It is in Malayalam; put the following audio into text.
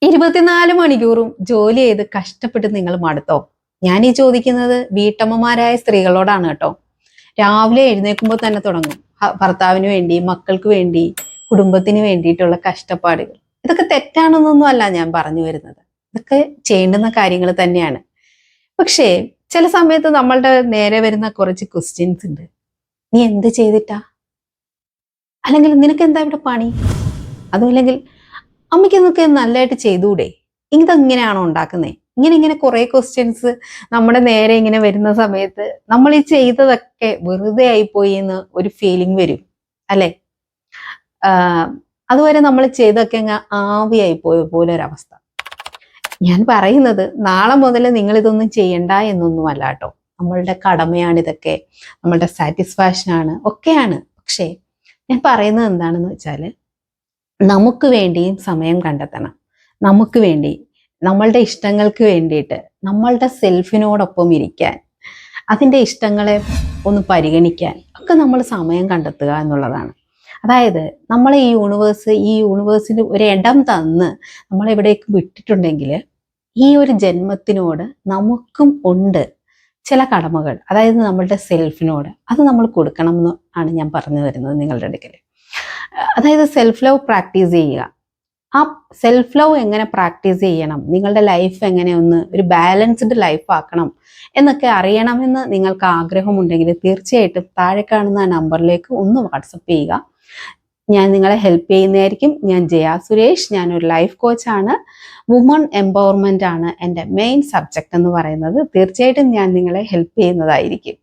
24 മണിക്കൂറും ജോലി ചെയ്ത് കഷ്ടപ്പെട്ട് നിങ്ങൾ മടുത്തോ? ഞാൻ ഈ ചോദിക്കുന്നത് വീട്ടമ്മമാരായ സ്ത്രീകളോടാണ് കേട്ടോ. രാവിലെ എഴുന്നേൽക്കുമ്പോൾ തന്നെ തുടങ്ങും ഭർത്താവിന് വേണ്ടി, മക്കൾക്ക് വേണ്ടി, കുടുംബത്തിന് വേണ്ടിയിട്ടുള്ള കഷ്ടപ്പാടുകൾ. ഇതൊക്കെ തെറ്റാണെന്നൊന്നും അല്ല ഞാൻ പറഞ്ഞു വരുന്നത്. ഇതൊക്കെ ചെയ്യേണ്ടുന്ന കാര്യങ്ങൾ തന്നെയാണ്. പക്ഷേ ചില സമയത്ത് നമ്മളുടെ നേരെ വരുന്ന കുറച്ച് ക്വസ്റ്റ്യൻസ് ഉണ്ട്. നീ എന്ത് ചെയ്തിട്ടാ? അല്ലെങ്കിൽ നിനക്ക് എന്താ ഇവിടെ പണി? അതുമല്ലെങ്കിൽ അമ്മയ്ക്ക് എന്നൊക്കെ നല്ലതായിട്ട് ചെയ്തൂടെ? ഇതെങ്ങനെയാണോ ഉണ്ടാക്കുന്നത്? ഇങ്ങനെ കുറെ ക്വസ്റ്റ്യൻസ് നമ്മുടെ നേരെ ഇങ്ങനെ വരുന്ന സമയത്ത് നമ്മൾ ഈ ചെയ്തതൊക്കെ വെറുതെ ആയിപ്പോയി എന്ന് ഒരു ഫീലിംഗ് വരും അല്ലെ? അതുവരെ നമ്മൾ ചെയ്തൊക്കെ അങ്ങ് ആവിയായി പോയ പോലെ ഒരവസ്ഥ. ഞാൻ പറയുന്നത് നാളെ മുതൽ നിങ്ങൾ ഇതൊന്നും ചെയ്യണ്ട എന്നൊന്നുമല്ല കേട്ടോ. നമ്മളുടെ കടമയാണിതൊക്കെ, നമ്മളുടെ സാറ്റിസ്ഫാക്ഷനാണ്, ഒക്കെയാണ്. പക്ഷേ ഞാൻ പറയുന്നത് എന്താണെന്ന് വെച്ചാൽ, നമുക്ക് വേണ്ടിയും സമയം കണ്ടെത്തണം. നമുക്ക് വേണ്ടി, നമ്മളുടെ ഇഷ്ടങ്ങൾക്ക് വേണ്ടിയിട്ട്, നമ്മളുടെ സെൽഫിനോടൊപ്പം ഇരിക്കാൻ, അതിൻ്റെ ഇഷ്ടങ്ങളെ ഒന്ന് പരിഗണിക്കാൻ ഒക്കെ നമ്മൾ സമയം കണ്ടെത്തുക എന്നുള്ളതാണ്. അതായത് നമ്മളെ ഈ യൂണിവേഴ്സിന് ഒരു ഇടം തന്ന് നമ്മളെവിടേക്ക് വിട്ടിട്ടുണ്ടെങ്കിൽ ഈ ഒരു ജന്മത്തിനോട് നമുക്കും ഉണ്ട് ചില കടമകൾ. അതായത് നമ്മളുടെ സെൽഫിനോട് അത് നമ്മൾ കൊടുക്കണം എന്ന് ആണ് ഞാൻ പറഞ്ഞു വരുന്നത് നിങ്ങളുടെ അടുക്കൽ. അതായത് സെൽഫ് ലവ് പ്രാക്ടീസ് ചെയ്യുക. ആ സെൽഫ് ലവ് എങ്ങനെ പ്രാക്ടീസ് ചെയ്യണം, നിങ്ങളുടെ ലൈഫ് എങ്ങനെ ഒരു ബാലൻസ്ഡ് ലൈഫ് ആക്കണം എന്നൊക്കെ അറിയണമെന്ന് നിങ്ങൾക്ക് ആഗ്രഹമുണ്ടെങ്കിൽ തീർച്ചയായിട്ടും താഴെ കാണുന്ന നമ്പറിലേക്ക് ഒന്ന് വാട്സപ്പ് ചെയ്യുക. ഞാൻ നിങ്ങളെ ഹെൽപ്പ് ചെയ്യുന്നതായിരിക്കും. ഞാൻ ജയ സുരേഷ്. ഞാനൊരു ലൈഫ് കോച്ചാണ്. വുമൺ എംപവർമെൻ്റ് ആണ് എൻ്റെ മെയിൻ സബ്ജക്റ്റ് എന്ന് പറയുന്നത്. തീർച്ചയായിട്ടും ഞാൻ നിങ്ങളെ ഹെൽപ്പ് ചെയ്യുന്നതായിരിക്കും.